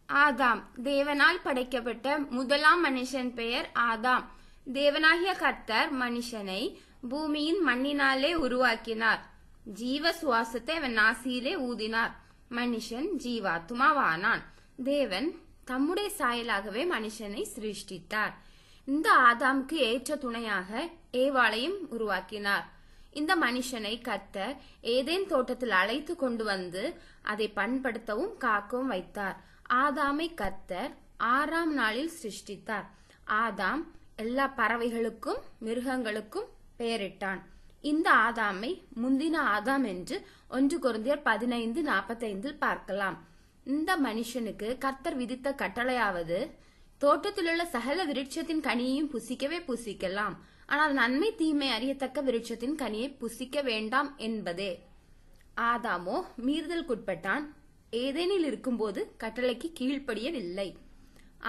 ஆதாம் தேவனால் படைக்கப்பட்ட முதலாம் மனுஷன் பெயர் ஆதாம். தேவனாகிய கர்த்தர் மனுஷனை பூமியின் மண்ணினாலே உருவாக்கினார். ஜீவ சுவாசத்தை அவன் நாசியிலே ஊதினார். மனுஷன் ஜீவாத்மாவானான். தேவன் தம்முடைய சாயலாகவே மனுஷனை சிருஷ்டித்தார். இந்த ஆதாமுக்கு ஏற்ற துணையாக ஏவாளையும் உருவாக்கினார். இந்த மனுஷனை கர்த்தர் ஏதேன் தோட்டத்தில் அழைத்து கொண்டு வந்து அதை பண்படுத்தவும் காக்கவும் வைத்தார். ஆதாமை கர்த்தர் 6ஆம் நாளில் சிருஷ்டித்தார். ஆதாம் எல்லா பறவைகளுக்கும் மிருகங்களுக்கும் பெயரிட்டான். இந்த ஆதாமை முந்தின ஆதாம் என்று 1 கொரிந்தியர் 15:45 பார்க்கலாம். இந்த மனுஷனுக்கு கர்த்தர் விதித்த கட்டளையாவது, தோட்டத்திலுள்ள சகல விருட்சத்தின் கனியையும் புசிக்கவே புசிக்கலாம், ஆனால் நன்மை தீமை அறியத்தக்க விருட்சத்தின் கனியை புசிக்க வேண்டாம் என்பதே. ஆதாமோ மீறுதலுக்குட்பட்டான். ஏதேனில் இருக்கும்போது கட்டளைக்கு கீழ்ப்படியவில்லை.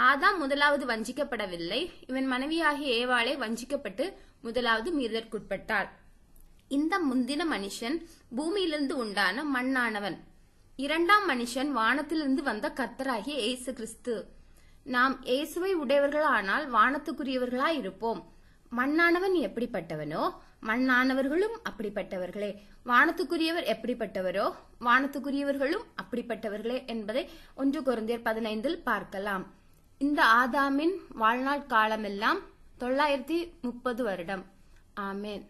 ஆதாம் முதலாவது வஞ்சிக்கப்படவில்லை. இவன் மனைவியாகிய ஏவாளே வஞ்சிக்கப்பட்டு முதலாவது மீறுதலுக்குட்பட்டாள். இந்த முந்தின மனுஷன் பூமியிலிருந்து உண்டான மண்ணானவன். 2ஆம் மனுஷன் வானத்திலிருந்து வந்த கர்த்தராகிய இயேசு கிறிஸ்து. நாம் இயேசுவை உடையவர்களானால் வானத்துக்குரியவர்களாய் இருப்போம். மண்ணானவன் எப்படிப்பட்டவனோ மண்ணானவர்களும் அப்படிப்பட்டவர்களே. வானத்துக்குரியவர் எப்படிப்பட்டவரோ வானத்துக்குரியவர்களும் அப்படிப்பட்டவர்களே என்பதை 1 கொரிந்தியர் 15 பார்க்கலாம். இந்த ஆதாமின் வாழ்நாள் காலமெல்லாம் 930 வருடம். ஆமேன்.